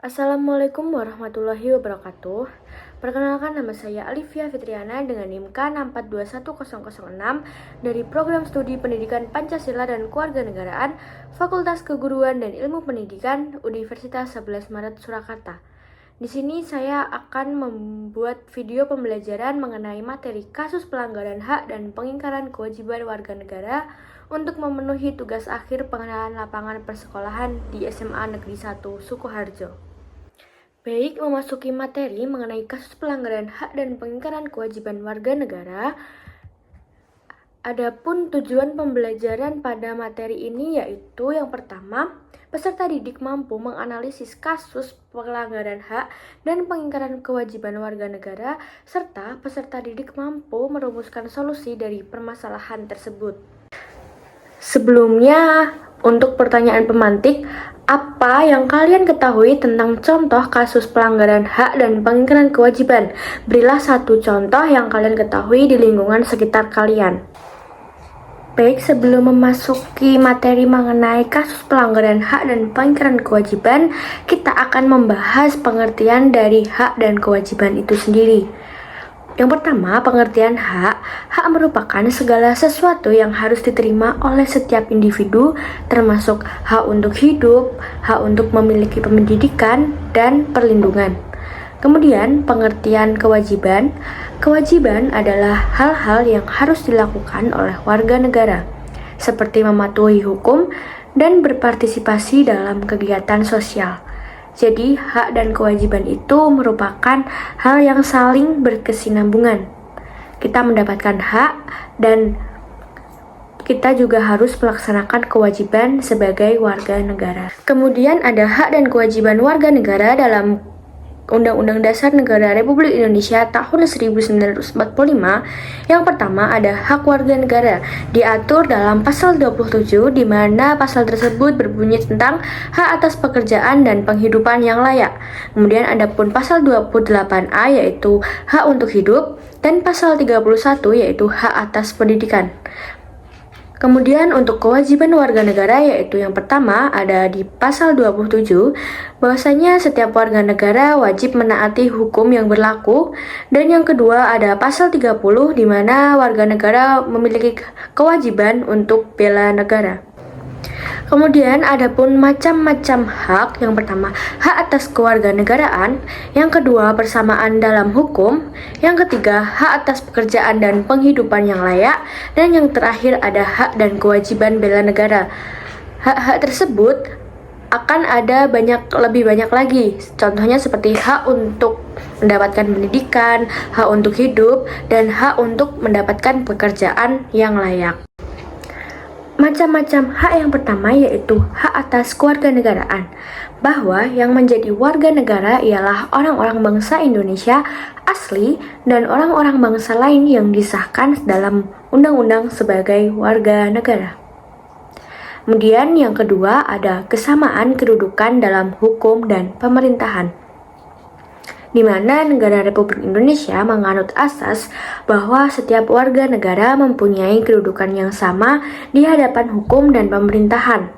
Assalamualaikum warahmatullahi wabarakatuh. Perkenalkan, nama saya Alivia Fitriana dengan NIM K64210006 dari Program Studi Pendidikan Pancasila dan Kewarganegaraan Fakultas Keguruan dan Ilmu Pendidikan Universitas 11 Maret Surakarta. Di sini saya akan membuat video pembelajaran mengenai materi kasus pelanggaran hak dan pengingkaran kewajiban warga negara untuk memenuhi tugas akhir pengenalan lapangan persekolahan di SMA Negeri 1 Sukoharjo. Baik, memasuki materi mengenai kasus pelanggaran hak dan pengingkaran kewajiban warga negara. Adapun tujuan pembelajaran pada materi ini yaitu yang pertama, peserta didik mampu menganalisis kasus pelanggaran hak dan pengingkaran kewajiban warga negara, serta peserta didik mampu merumuskan solusi dari permasalahan tersebut. Sebelumnya, untuk pertanyaan pemantik, apa yang kalian ketahui tentang contoh kasus pelanggaran hak dan pengingkaran kewajiban? Berilah satu contoh yang kalian ketahui di lingkungan sekitar kalian. Baik, sebelum memasuki materi mengenai kasus pelanggaran hak dan pengingkaran kewajiban, kita akan membahas pengertian dari hak dan kewajiban itu sendiri. Yang pertama, pengertian hak. Hak merupakan segala sesuatu yang harus diterima oleh setiap individu, termasuk hak untuk hidup, hak untuk memiliki pendidikan, dan perlindungan. Kemudian, pengertian kewajiban. Kewajiban adalah hal-hal yang harus dilakukan oleh warga negara, seperti mematuhi hukum dan berpartisipasi dalam kegiatan sosial. Jadi, hak dan kewajiban itu merupakan hal yang saling berkesinambungan. Kita mendapatkan hak dan kita juga harus melaksanakan kewajiban sebagai warga negara. Kemudian ada hak dan kewajiban warga negara dalam Undang-Undang Dasar Negara Republik Indonesia tahun 1945. Yang pertama ada hak warga negara, diatur dalam pasal 27, di mana pasal tersebut berbunyi tentang hak atas pekerjaan dan penghidupan yang layak. Kemudian ada pun pasal 28A yaitu hak untuk hidup, dan pasal 31 yaitu hak atas pendidikan. Kemudian untuk kewajiban warga negara yaitu yang pertama ada di pasal 27 bahwasanya setiap warga negara wajib menaati hukum yang berlaku, dan yang kedua ada pasal 30 di mana warga negara memiliki kewajiban untuk bela negara. Kemudian ada pun macam-macam hak. Yang pertama, hak atas kewarganegaraan. Yang kedua, persamaan dalam hukum. Yang ketiga, hak atas pekerjaan dan penghidupan yang layak. Dan yang terakhir ada hak dan kewajiban bela negara. Hak-hak tersebut akan ada lebih banyak lagi. Contohnya seperti hak untuk mendapatkan pendidikan, hak untuk hidup, dan hak untuk mendapatkan pekerjaan yang layak. Macam-macam hak yang pertama yaitu hak atas kewarganegaraan, bahwa yang menjadi warga negara ialah orang-orang bangsa Indonesia asli dan orang-orang bangsa lain yang disahkan dalam undang-undang sebagai warga negara. Kemudian yang kedua ada kesamaan kedudukan dalam hukum dan pemerintahan, di mana negara Republik Indonesia menganut asas bahwa setiap warga negara mempunyai kedudukan yang sama di hadapan hukum dan pemerintahan.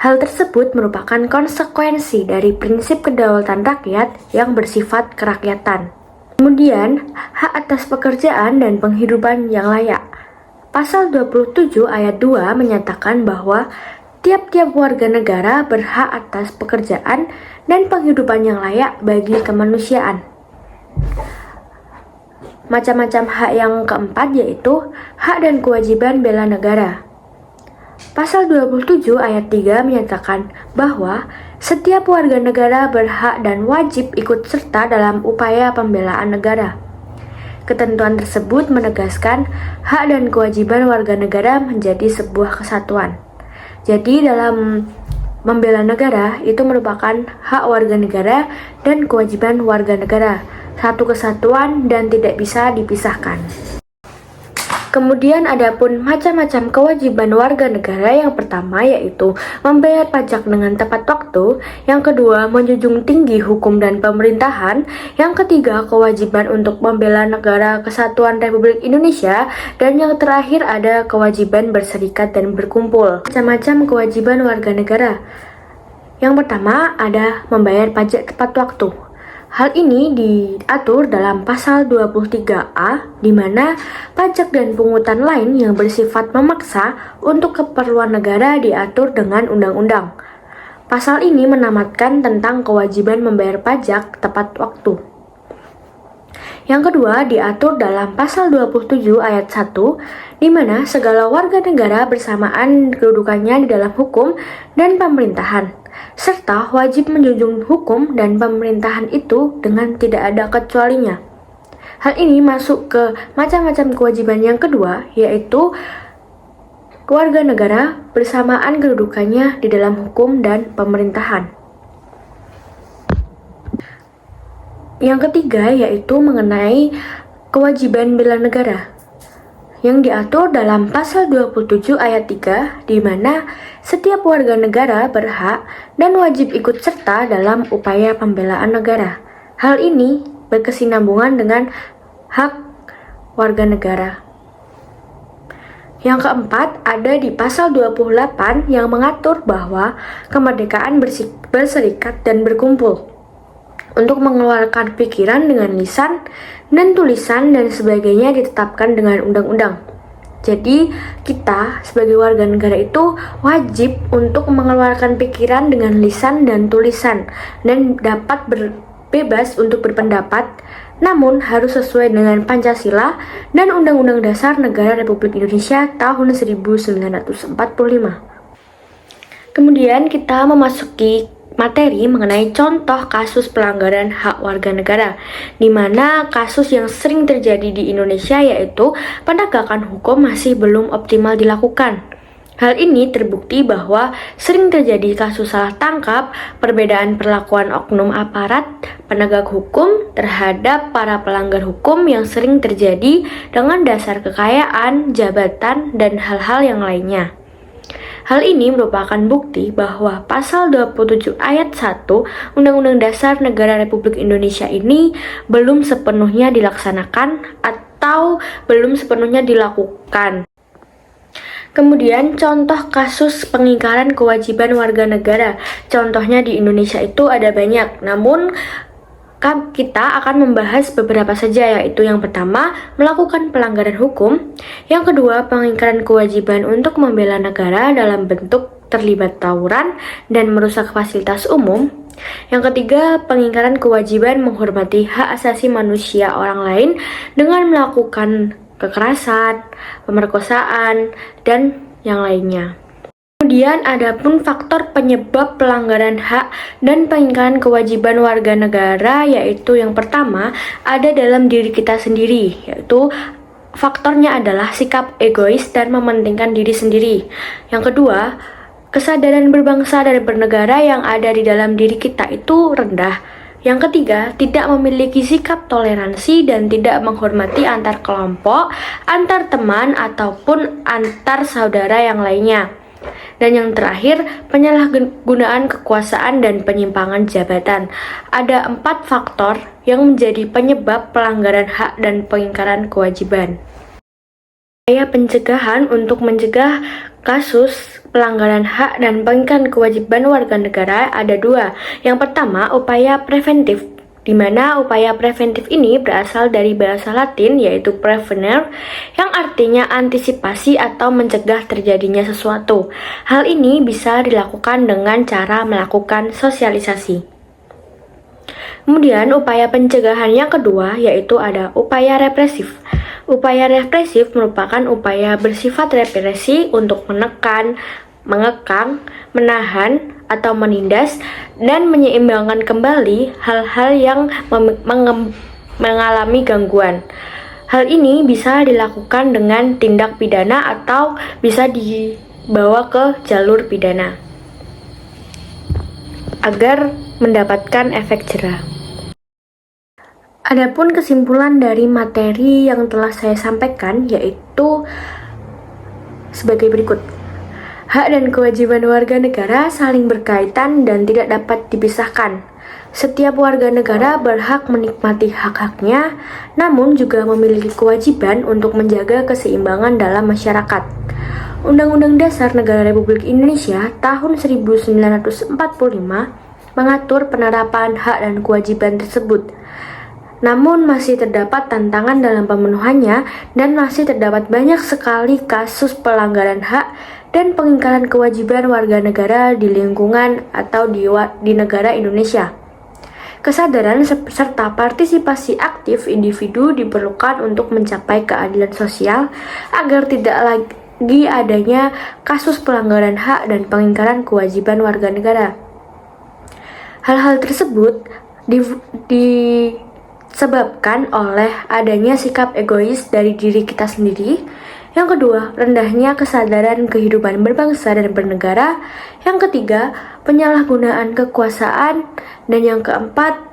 Hal tersebut merupakan konsekuensi dari prinsip kedaulatan rakyat yang bersifat kerakyatan. Kemudian, hak atas pekerjaan dan penghidupan yang layak. Pasal 27 ayat 2 menyatakan bahwa tiap-tiap warga negara berhak atas pekerjaan dan penghidupan yang layak bagi kemanusiaan. Macam-macam hak yang keempat yaitu hak dan kewajiban bela negara. Pasal 27 ayat 3 menyatakan bahwa setiap warga negara berhak dan wajib ikut serta dalam upaya pembelaan negara. Ketentuan tersebut menegaskan hak dan kewajiban warga negara menjadi sebuah kesatuan. Jadi dalam membela negara itu merupakan hak warga negara dan kewajiban warga negara, satu kesatuan dan tidak bisa dipisahkan. Kemudian ada pun macam-macam kewajiban warga negara. Yang pertama yaitu membayar pajak dengan tepat waktu, yang kedua menjunjung tinggi hukum dan pemerintahan, yang ketiga kewajiban untuk membela negara kesatuan Republik Indonesia, dan yang terakhir ada kewajiban berserikat dan berkumpul. Macam-macam kewajiban warga negara. Yang pertama ada membayar pajak tepat waktu. Hal ini diatur dalam pasal 23A, di mana pajak dan pungutan lain yang bersifat memaksa untuk keperluan negara diatur dengan undang-undang. Pasal ini menamatkan tentang kewajiban membayar pajak tepat waktu. Yang kedua diatur dalam pasal 27 ayat 1, di mana segala warga negara bersamaan kedudukannya di dalam hukum dan pemerintahan, serta wajib menjunjung hukum dan pemerintahan itu dengan tidak ada kecualinya. Hal ini masuk ke macam-macam kewajiban yang kedua, yaitu warga negara bersamaan kedudukannya di dalam hukum dan pemerintahan. Yang ketiga yaitu mengenai kewajiban bela negara yang diatur dalam pasal 27 ayat 3, di mana setiap warga negara berhak dan wajib ikut serta dalam upaya pembelaan negara. Hal ini berkesinambungan dengan hak warga negara. Yang keempat ada di pasal 28 yang mengatur bahwa kemerdekaan berserikat dan berkumpul untuk mengeluarkan pikiran dengan lisan dan tulisan dan sebagainya ditetapkan dengan undang-undang. Jadi kita sebagai warga negara itu wajib untuk mengeluarkan pikiran dengan lisan dan tulisan dan dapat bebas untuk berpendapat, namun harus sesuai dengan Pancasila dan Undang-Undang Dasar Negara Republik Indonesia tahun 1945. Kemudian kita memasuki materi mengenai contoh kasus pelanggaran hak warga negara, di mana kasus yang sering terjadi di Indonesia yaitu penegakan hukum masih belum optimal dilakukan. Hal ini terbukti bahwa sering terjadi kasus salah tangkap, perbedaan perlakuan oknum aparat penegak hukum terhadap para pelanggar hukum yang sering terjadi dengan dasar kekayaan, jabatan, dan hal-hal yang lainnya. Hal ini merupakan bukti bahwa pasal 27 ayat 1 Undang-Undang Dasar Negara Republik Indonesia ini belum sepenuhnya dilaksanakan atau belum sepenuhnya dilakukan. Kemudian contoh kasus pengingkaran kewajiban warga negara. Contohnya di Indonesia itu ada banyak, namun kita akan membahas beberapa saja, yaitu yang pertama, melakukan pelanggaran hukum, yang kedua, pengingkaran kewajiban untuk membela negara dalam bentuk terlibat tawuran dan merusak fasilitas umum, yang ketiga, pengingkaran kewajiban menghormati hak asasi manusia orang lain dengan melakukan kekerasan, pemerkosaan, dan yang lainnya. Kemudian ada pun faktor penyebab pelanggaran hak dan pengingkaran kewajiban warga negara, yaitu yang pertama ada dalam diri kita sendiri, yaitu faktornya adalah sikap egois dan mementingkan diri sendiri. Yang kedua, kesadaran berbangsa dan bernegara yang ada di dalam diri kita itu rendah. Yang ketiga, tidak memiliki sikap toleransi dan tidak menghormati antar kelompok, antar teman, ataupun antar saudara yang lainnya. Dan yang terakhir, penyalahgunaan kekuasaan dan penyimpangan jabatan. Ada 4 faktor yang menjadi penyebab pelanggaran hak dan pengingkaran kewajiban. Upaya pencegahan untuk mencegah kasus pelanggaran hak dan pengingkaran kewajiban warga negara ada 2. Yang pertama, upaya preventif, di mana upaya preventif ini berasal dari bahasa Latin yaitu prevenere, yang artinya antisipasi atau mencegah terjadinya sesuatu. Hal ini bisa dilakukan dengan cara melakukan sosialisasi. Kemudian upaya pencegahan yang kedua yaitu ada upaya represif. Upaya represif merupakan upaya bersifat represi untuk menekan, mengekang, menahan, atau menindas dan menyeimbangkan kembali hal-hal yang mengalami gangguan. Hal ini bisa dilakukan dengan tindak pidana atau bisa dibawa ke jalur pidana agar mendapatkan efek jera. Adapun kesimpulan dari materi yang telah saya sampaikan yaitu sebagai berikut. Hak dan kewajiban warga negara saling berkaitan dan tidak dapat dipisahkan. Setiap warga negara berhak menikmati hak-haknya, namun juga memiliki kewajiban untuk menjaga keseimbangan dalam masyarakat. Undang-Undang Dasar Negara Republik Indonesia tahun 1945 mengatur penerapan hak dan kewajiban tersebut. Namun masih terdapat tantangan dalam pemenuhannya dan masih terdapat banyak sekali kasus pelanggaran hak dan pengingkaran kewajiban warga negara di lingkungan atau di negara Indonesia. Kesadaran serta partisipasi aktif individu diperlukan untuk mencapai keadilan sosial agar tidak lagi adanya kasus pelanggaran hak dan pengingkaran kewajiban warga negara. Hal-hal tersebut disebabkan oleh adanya sikap egois dari diri kita sendiri. Yang kedua, rendahnya kesadaran kehidupan berbangsa dan bernegara. Yang ketiga, penyalahgunaan kekuasaan. Dan yang keempat,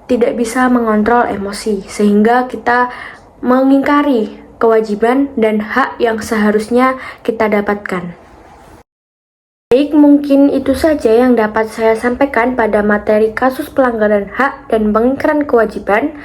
tidak bisa mengontrol emosi, sehingga kita mengingkari kewajiban dan hak yang seharusnya kita dapatkan. Baik, mungkin itu saja yang dapat saya sampaikan pada materi kasus pelanggaran hak dan pengingkaran kewajiban.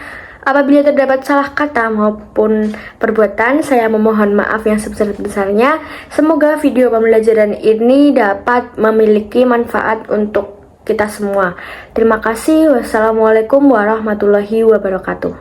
Apabila terdapat salah kata maupun perbuatan, saya memohon maaf yang sebesar-besarnya. Semoga video pembelajaran ini dapat memiliki manfaat untuk kita semua. Terima kasih. Wassalamualaikum warahmatullahi wabarakatuh.